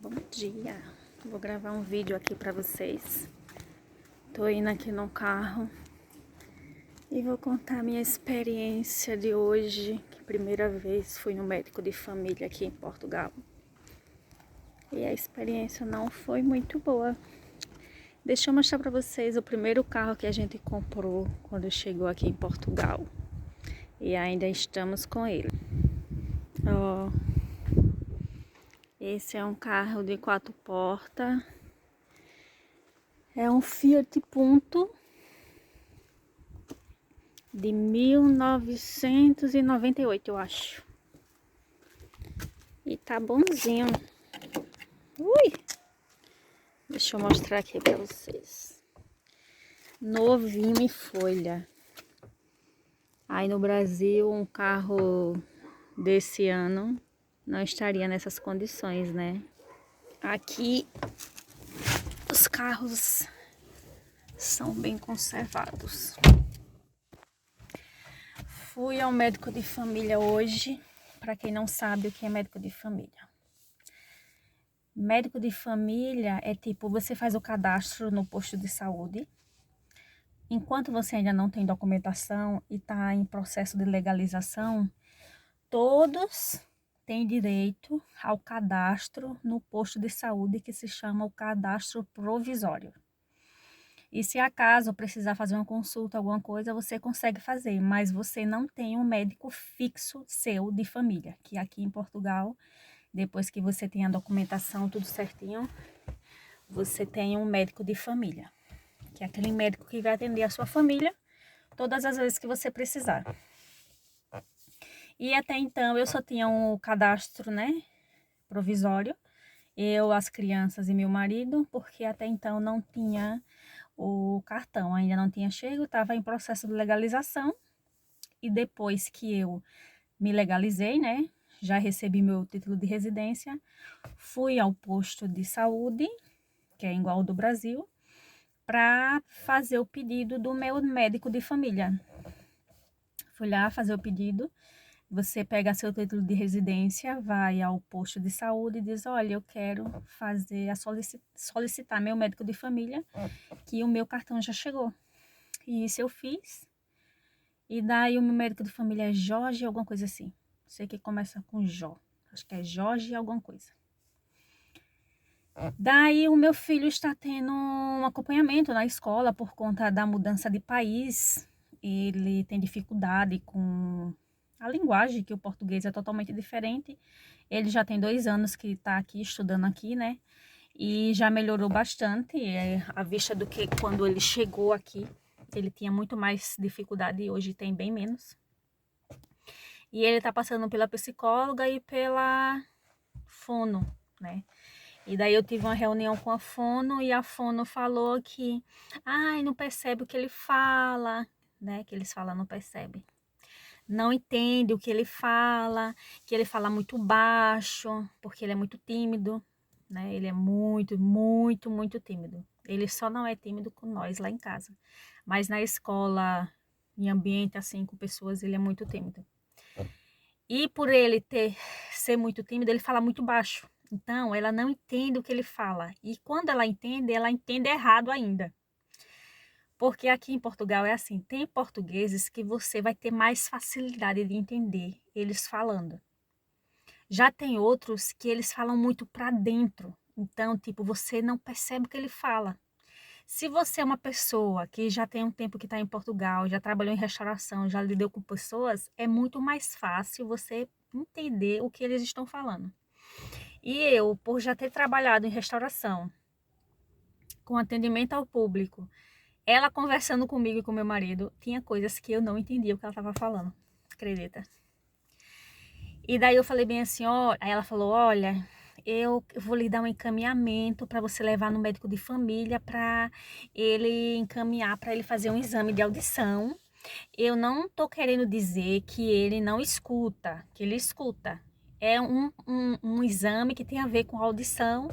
Bom dia, vou gravar um vídeo aqui pra vocês. Tô indo aqui no carro e vou contar a minha experiência de hoje, que primeira vez fui no médico de família aqui em Portugal. E a experiência não foi muito boa. Deixa eu mostrar pra vocês o primeiro carro que a gente comprou quando chegou aqui em Portugal. E ainda estamos com ele. Ó, esse é um carro de 4 portas. É um Fiat Punto de 1998, eu acho. E tá bonzinho. Ui! Deixa eu mostrar aqui pra vocês. Novinho em folha. Aí no Brasil, um carro desse ano não estaria nessas condições, né? Aqui, os carros são bem conservados. Fui ao médico de família hoje. Para quem não sabe o que é médico de família. Médico de família é tipo, você faz o cadastro no posto de saúde. Enquanto você ainda não tem documentação e está em processo de legalização, todos têm direito ao cadastro no posto de saúde, que se chama o cadastro provisório. E se acaso precisar fazer uma consulta, alguma coisa, você consegue fazer, mas você não tem um médico fixo seu de família, que aqui em Portugal, depois que você tem a documentação tudo certinho, você tem um médico de família, que é aquele médico que vai atender a sua família todas as vezes que você precisar. E até então eu só tinha um cadastro, né, provisório, eu, as crianças e meu marido, porque até então não tinha o cartão, ainda não tinha chego, estava em processo de legalização. E depois que eu me legalizei, né, já recebi meu título de residência, fui ao posto de saúde, que é igual ao do Brasil, para fazer o pedido do meu médico de família. Fui lá fazer o pedido. Você pega seu título de residência, vai ao posto de saúde e diz, olha, eu quero fazer solicitar meu médico de família, que o meu cartão já chegou. E isso eu fiz. E daí o meu médico de família é Jorge, alguma coisa assim. Sei que começa com Jó. Acho que é Jorge alguma coisa. Daí o meu filho está tendo um acompanhamento na escola por conta da mudança de país. Ele tem dificuldade com a linguagem, que o português é totalmente diferente. Ele já tem 2 anos que está aqui, estudando aqui, né? E já melhorou bastante, à vista do que quando ele chegou aqui. Ele tinha muito mais dificuldade e hoje tem bem menos. E ele tá passando pela psicóloga e pela fono, né? E daí eu tive uma reunião com a fono e a fono falou que, ai, não percebe o que ele fala, né? Que eles falam, não percebe. Não entende o que ele fala muito baixo, porque ele é muito tímido, né? Ele é muito, muito, muito tímido. Ele só não é tímido com nós lá em casa. Mas na escola, em ambiente assim, com pessoas, ele é muito tímido. E por ele ser muito tímido, ele fala muito baixo. Então, ela não entende o que ele fala. E quando ela entende errado ainda. Porque aqui em Portugal é assim, tem portugueses que você vai ter mais facilidade de entender eles falando. Já tem outros que eles falam muito para dentro. Então, tipo, você não percebe o que ele fala. Se você é uma pessoa que já tem um tempo que está em Portugal, já trabalhou em restauração, já lidou com pessoas, é muito mais fácil você entender o que eles estão falando. E eu, por já ter trabalhado em restauração, com atendimento ao público, ela conversando comigo e com meu marido, tinha coisas que eu não entendia o que ela estava falando, acredita? E daí eu falei bem assim, ó, aí ela falou, olha, eu vou lhe dar um encaminhamento para você levar no médico de família para ele encaminhar para ele fazer um exame de audição. Eu não tô querendo dizer que ele não escuta, que ele escuta. É um exame que tem a ver com audição,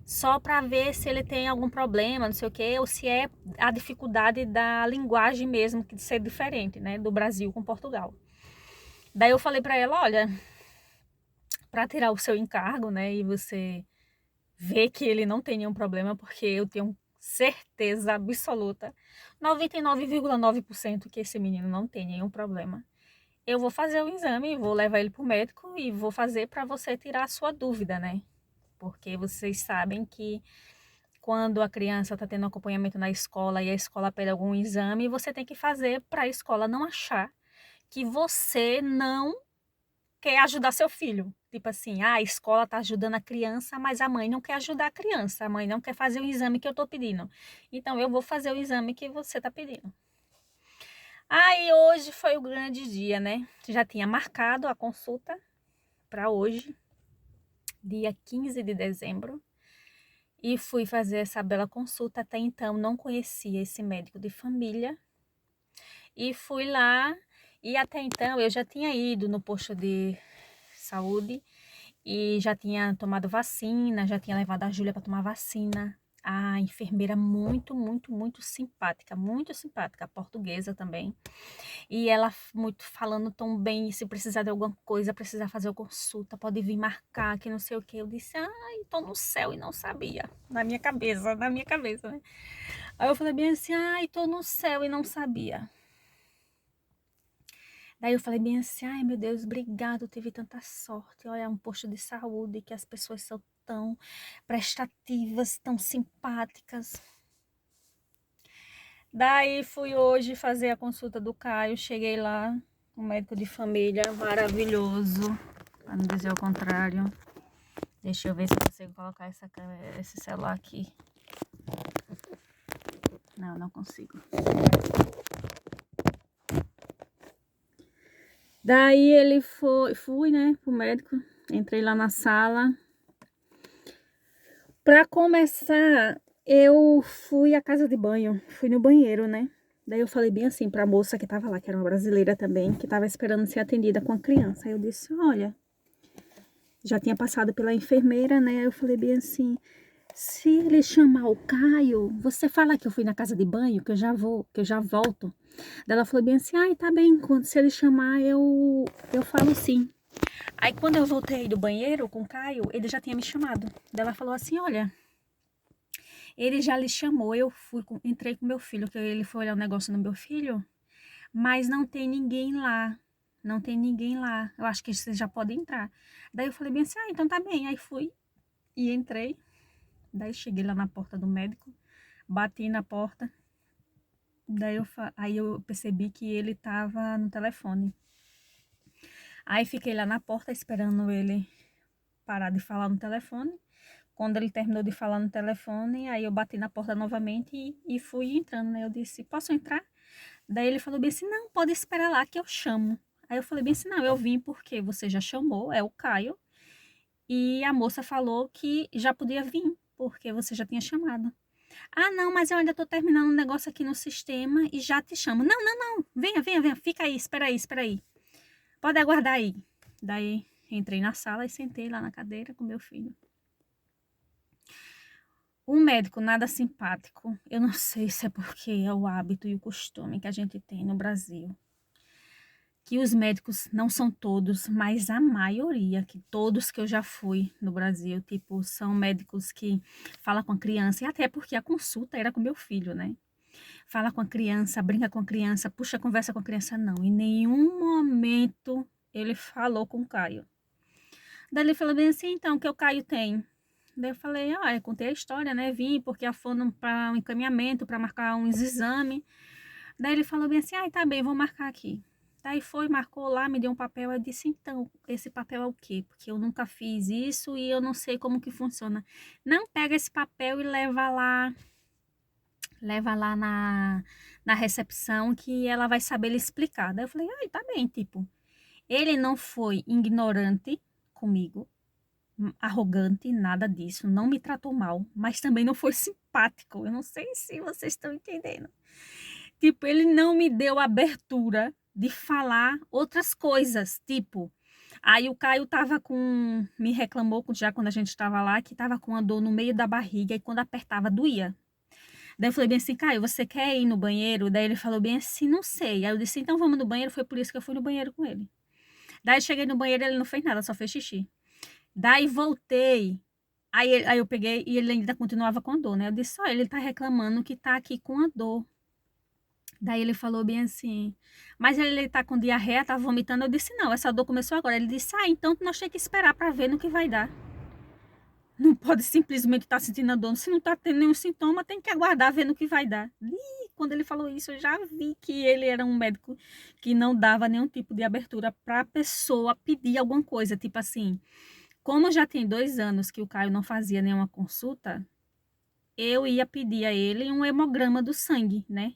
só para ver se ele tem algum problema, não sei o que, ou se é a dificuldade da linguagem mesmo, que de ser diferente, né, do Brasil com Portugal. Daí eu falei para ela, olha, para tirar o seu encargo, né, e você ver que ele não tem nenhum problema, porque eu tenho certeza absoluta, 99,9% que esse menino não tem nenhum problema. Eu vou fazer o exame, vou levar ele para o médico e vou fazer para você tirar a sua dúvida, né? Porque vocês sabem que quando a criança está tendo acompanhamento na escola e a escola pede algum exame, você tem que fazer para a escola não achar que você não quer ajudar seu filho. Tipo assim, a escola está ajudando a criança, mas a mãe não quer ajudar a criança, a mãe não quer fazer o exame que eu estou pedindo. Então eu vou fazer o exame que você está pedindo. Aí hoje foi o grande dia, né? Já tinha marcado a consulta para hoje, dia 15 de dezembro. E fui fazer essa bela consulta. Até então não conhecia esse médico de família. E fui lá, e até então eu já tinha ido no posto de saúde e já tinha tomado vacina, já tinha levado a Júlia para tomar vacina. A enfermeira muito simpática, portuguesa também. E ela muito falando tão bem, se precisar de alguma coisa, precisar fazer uma consulta, pode vir marcar, que não sei o que. Eu disse, ai, tô no céu e não sabia. Na minha cabeça, né? Aí eu falei bem assim, ai, tô no céu e não sabia. Daí eu falei bem assim, ai meu Deus, obrigado, eu tive tanta sorte. Olha, é um posto de saúde que as pessoas são tão prestativas, tão simpáticas. Daí fui hoje fazer a consulta do Caio, cheguei lá, um médico de família maravilhoso, para não dizer o contrário. Deixa eu ver se eu consigo colocar esse celular aqui. Não, não consigo. Daí ele fui, né, pro médico, entrei lá na sala. Pra começar, eu fui à casa de banho, fui no banheiro, né? Daí eu falei bem assim pra moça que tava lá, que era uma brasileira também, que tava esperando ser atendida com a criança. Aí eu disse, olha, já tinha passado pela enfermeira, né? Aí eu falei bem assim, se ele chamar o Caio, você fala que eu fui na casa de banho, que eu já vou, que eu já volto. Daí ela falou bem assim, ai, tá bem, se ele chamar, eu falo sim. Aí quando eu voltei do banheiro com o Caio, ele já tinha me chamado. Daí ela falou assim, olha, ele já lhe chamou, eu entrei com meu filho, que ele foi olhar um negócio no meu filho, mas não tem ninguém lá. Não tem ninguém lá. Eu acho que você já pode entrar. Daí eu falei bem assim, então tá bem. Aí fui e entrei. Daí cheguei lá na porta do médico, bati na porta. Daí aí eu percebi que ele tava no telefone. Aí fiquei lá na porta esperando ele parar de falar no telefone. Quando ele terminou de falar no telefone, aí eu bati na porta novamente e fui entrando, né? Eu disse, posso entrar? Daí ele falou bem assim, não, pode esperar lá que eu chamo. Aí eu falei bem assim, não, eu vim porque você já chamou, é o Caio. E a moça falou que já podia vir, porque você já tinha chamado. Ah, não, mas eu ainda tô terminando um negócio aqui no sistema e já te chamo. Não, não, não, venha, fica aí, espera aí. Pode aguardar aí. Daí entrei na sala e sentei lá na cadeira com meu filho. Um médico nada simpático. Eu não sei se é porque é o hábito e o costume que a gente tem no Brasil. Que os médicos não são todos, mas a maioria, que todos que eu já fui no Brasil, tipo, são médicos que falam com a criança, e até porque a consulta era com meu filho, né? Fala com a criança, brinca com a criança, puxa a conversa com a criança, não. Em nenhum momento ele falou com o Caio. Daí ele falou bem assim, então, o que o Caio tem? Daí eu falei, eu contei a história, né? Vim porque a foram para um encaminhamento, para marcar uns exames. Daí ele falou bem assim, tá bem, vou marcar aqui. Daí foi, marcou lá, me deu um papel. Eu disse, então, esse papel é o quê? Porque eu nunca fiz isso e eu não sei como que funciona. Não, pega esse papel e leva lá na recepção que ela vai saber lhe explicar. Daí eu falei, tá bem, tipo, ele não foi ignorante comigo, arrogante, nada disso, não me tratou mal, mas também não foi simpático. Eu não sei se vocês estão entendendo. Tipo, ele não me deu abertura de falar outras coisas, tipo, aí o Caio me reclamou já quando a gente estava lá, que tava com a dor no meio da barriga e quando apertava doía. Daí eu falei bem assim, Caio, você quer ir no banheiro? Daí ele falou bem assim, não sei. Aí eu disse, então vamos no banheiro, foi por isso que eu fui no banheiro com ele. Daí cheguei no banheiro, ele não fez nada, só fez xixi. Daí voltei Aí eu peguei e ele ainda continuava com dor, né? Eu disse, olha, ele tá reclamando que tá aqui com a dor. Daí ele falou bem assim, mas ele tá com diarreia, tá vomitando. Eu disse, não, essa dor começou agora. Ele disse, então nós temos que esperar para ver no que vai dar. Não pode simplesmente estar sentindo a dor. Se não tá tendo nenhum sintoma, tem que aguardar ver no que vai dar. E quando ele falou isso, eu já vi que ele era um médico que não dava nenhum tipo de abertura para a pessoa pedir alguma coisa. Tipo assim, como já tem 2 anos que o Caio não fazia nenhuma consulta, eu ia pedir a ele um hemograma do sangue, né?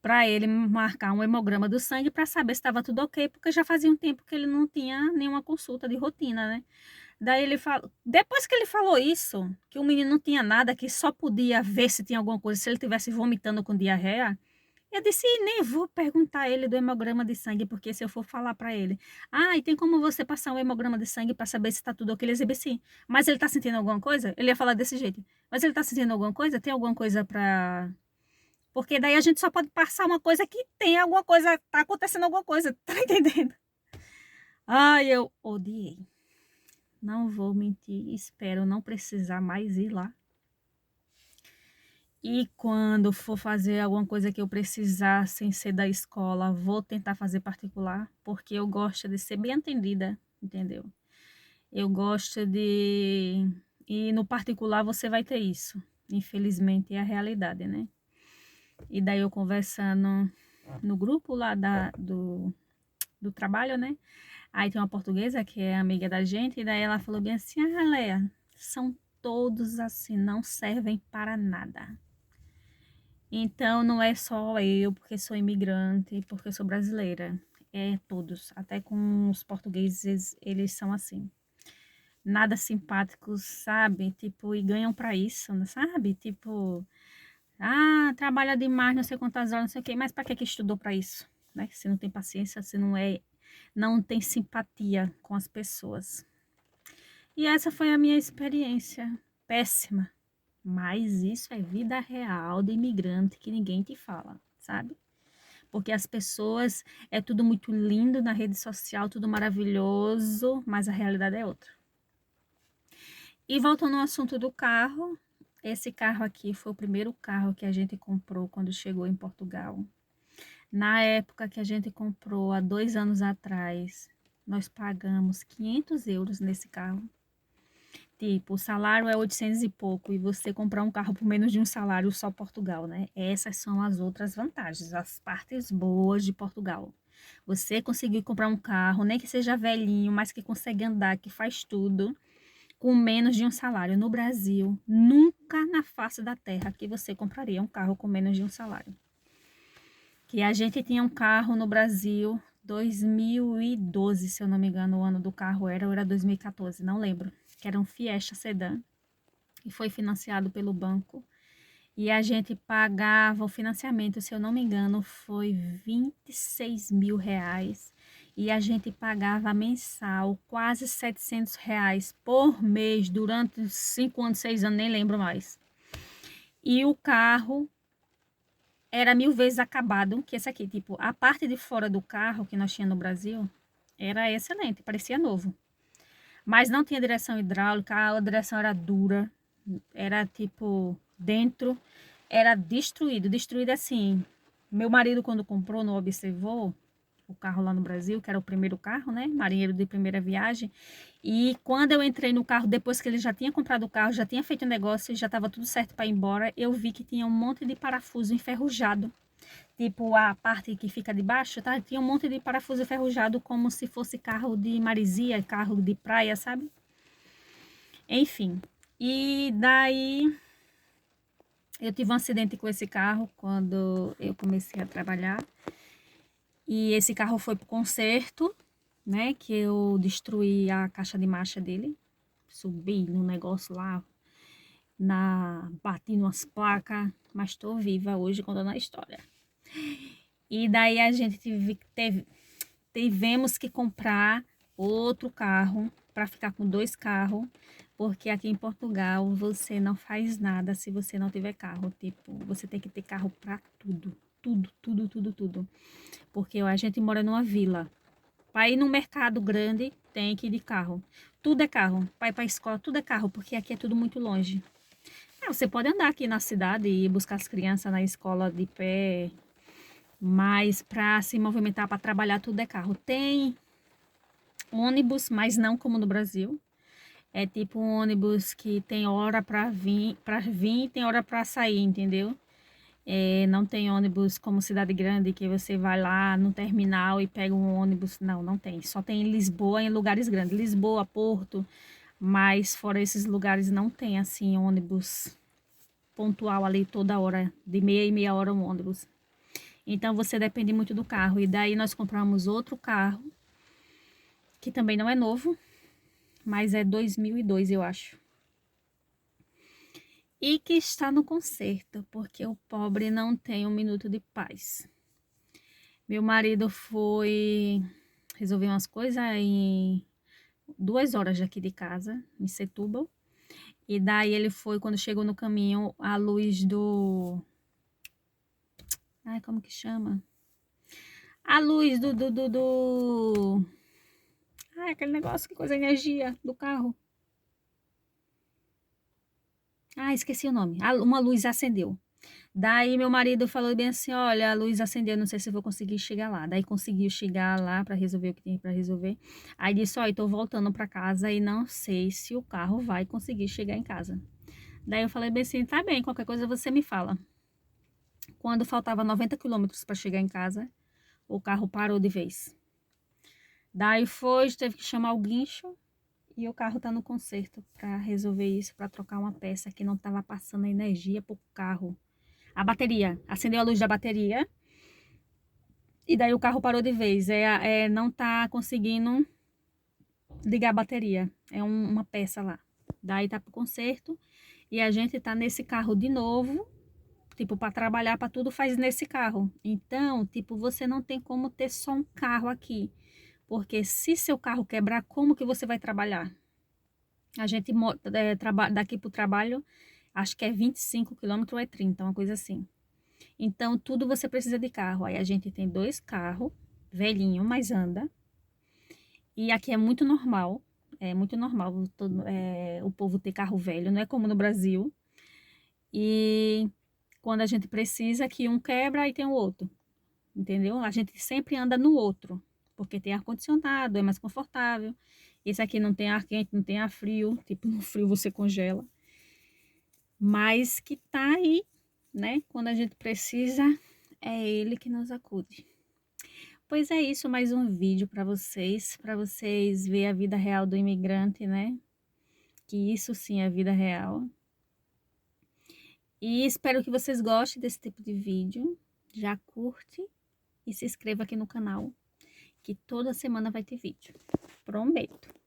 Para ele marcar um hemograma do sangue para saber se estava tudo ok, porque já fazia um tempo que ele não tinha nenhuma consulta de rotina, né? Daí ele falou, depois que ele falou isso, que o menino não tinha nada, que só podia ver se tinha alguma coisa, se ele tivesse vomitando com diarreia, eu disse, nem vou perguntar a ele do hemograma de sangue, porque se eu for falar para ele, e tem como você passar um hemograma de sangue para saber se tá tudo ok? Ele ia dizer, sim, mas ele tá sentindo alguma coisa? Ele ia falar desse jeito, mas ele tá sentindo alguma coisa? Tem alguma coisa para... Porque daí a gente só pode passar uma coisa que tem alguma coisa, tá acontecendo alguma coisa, tá entendendo? Eu odiei. Não vou mentir, espero não precisar mais ir lá. E quando for fazer alguma coisa que eu precisar sem ser da escola, vou tentar fazer particular, porque eu gosto de ser bem atendida, entendeu? Eu gosto de... E no particular você vai ter isso. Infelizmente é a realidade, né? E daí eu conversando no grupo lá do trabalho, né? Aí tem uma portuguesa que é amiga da gente, e daí ela falou bem assim, Leia, são todos assim, não servem para nada. Então não é só eu, porque sou imigrante, porque sou brasileira. É todos, até com os portugueses, eles são assim. Nada simpáticos, sabe? Tipo, e ganham para isso, sabe? Tipo, trabalha demais, não sei quantas horas, não sei o quê, mas para que estudou para isso? Né? Se não tem paciência, se não tem simpatia com as pessoas. E essa foi a minha experiência péssima. Mas isso é vida real de imigrante que ninguém te fala, sabe? Porque as pessoas, é tudo muito lindo na rede social, tudo maravilhoso, mas a realidade é outra. E voltando ao assunto do carro, esse carro aqui foi o primeiro carro que a gente comprou quando chegou em Portugal. Na época que a gente comprou, há 2 anos atrás, nós pagamos 500 euros nesse carro. Tipo, o salário é 800 e pouco e você comprar um carro por menos de um salário só Portugal, né? Essas são as outras vantagens, as partes boas de Portugal. Você conseguir comprar um carro, nem que seja velhinho, mas que consegue andar, que faz tudo, com menos de um salário. No Brasil, nunca na face da terra que você compraria um carro com menos de um salário. Que a gente tinha um carro no Brasil 2012, se eu não me engano, o ano do carro ou era 2014, não lembro, que era um Fiesta Sedan e foi financiado pelo banco. E a gente pagava o financiamento, se eu não me engano, foi 26 mil reais. E a gente pagava mensal quase 700 reais por mês durante 5 anos, 6 anos, nem lembro mais. E o carro era 1000 vezes acabado que esse aqui. Tipo, a parte de fora do carro que nós tínhamos no Brasil era excelente, parecia novo. Mas não tinha direção hidráulica, a direção era dura, era tipo, dentro era destruído, destruído assim. Meu marido, quando comprou, não observou o carro lá no Brasil, que era o primeiro carro, né? Marinheiro de primeira viagem. E quando eu entrei no carro, depois que ele já tinha comprado o carro, já tinha feito o negócio, já estava tudo certo para ir embora, eu vi que tinha um monte de parafuso enferrujado. Tipo, a parte que fica de baixo, tá? Tinha um monte de parafuso enferrujado, como se fosse carro de maresia, carro de praia, sabe? Enfim. E daí eu tive um acidente com esse carro quando eu comecei a trabalhar. E esse carro foi pro concerto, né? Que eu destruí a caixa de marcha dele. Subi no negócio lá, bati numas placas, mas tô viva hoje contando a história. E daí a gente tivemos que comprar outro carro para ficar com 2 carros, porque aqui em Portugal você não faz nada se você não tiver carro. Tipo, você tem que ter carro para tudo, tudo, tudo, tudo, tudo. Porque a gente mora numa vila. Para ir no mercado grande, tem que ir de carro. Tudo é carro. Para ir para a escola, tudo é carro, porque aqui é tudo muito longe. Você pode andar aqui na cidade e buscar as crianças na escola de pé, mas para se movimentar, para trabalhar, tudo é carro. Tem ônibus, mas não como no Brasil. É tipo um ônibus que tem hora para vir e tem hora para sair, entendeu? Não tem ônibus como cidade grande que você vai lá no terminal e pega um ônibus. Não, não tem. Só tem em Lisboa, em lugares grandes. Lisboa, Porto, mas fora esses lugares não tem assim ônibus pontual ali toda hora, de meia e meia hora um ônibus. Então você depende muito do carro. E daí nós compramos outro carro, que também não é novo, mas é 2002, eu acho. E que está no conserto, porque o pobre não tem um minuto de paz. Meu marido foi resolver umas coisas em 2 horas daqui de casa, em Setúbal. E daí ele foi, quando chegou no caminho, a luz do... Ai, como que chama? A luz Ai, aquele negócio que coisa energia do carro. Ah, esqueci o nome. Uma luz acendeu. Daí meu marido falou bem assim, olha, a luz acendeu, não sei se eu vou conseguir chegar lá. Daí conseguiu chegar lá para resolver o que tinha para resolver. Aí disse, ó, eu tô voltando para casa e não sei se o carro vai conseguir chegar em casa. Daí eu falei bem assim, tá bem, qualquer coisa você me fala. Quando faltava 90 quilômetros para chegar em casa, o carro parou de vez. Daí foi, teve que chamar o guincho e o carro tá no conserto para resolver isso, para trocar uma peça que não tava passando energia pro carro. A bateria, acendeu a luz da bateria e daí o carro parou de vez. Não tá conseguindo ligar a bateria. É uma peça lá. Daí tá pro conserto e a gente tá nesse carro de novo, tipo, para trabalhar, para tudo faz nesse carro. Então, tipo, você não tem como ter só um carro aqui. Porque se seu carro quebrar, como que você vai trabalhar? A gente daqui pro trabalho, acho que é 25 quilômetros ou é 30, uma coisa assim. Então, tudo você precisa de carro. Aí a gente tem 2 carros, velhinho, mas anda. E aqui é muito normal o povo ter carro velho, não é como no Brasil. E quando a gente precisa que um quebra, aí tem o outro, entendeu? A gente sempre anda no outro, porque tem ar-condicionado, é mais confortável. Esse aqui não tem ar quente, não tem ar frio, tipo, no frio você congela. Mas que tá aí, né? Quando a gente precisa, é ele que nos acude. Pois é isso, mais um vídeo para vocês ver a vida real do imigrante, né? Que isso sim é a vida real. E espero que vocês gostem desse tipo de vídeo. Já curte e se inscreva aqui no canal, que toda semana vai ter vídeo. Prometo.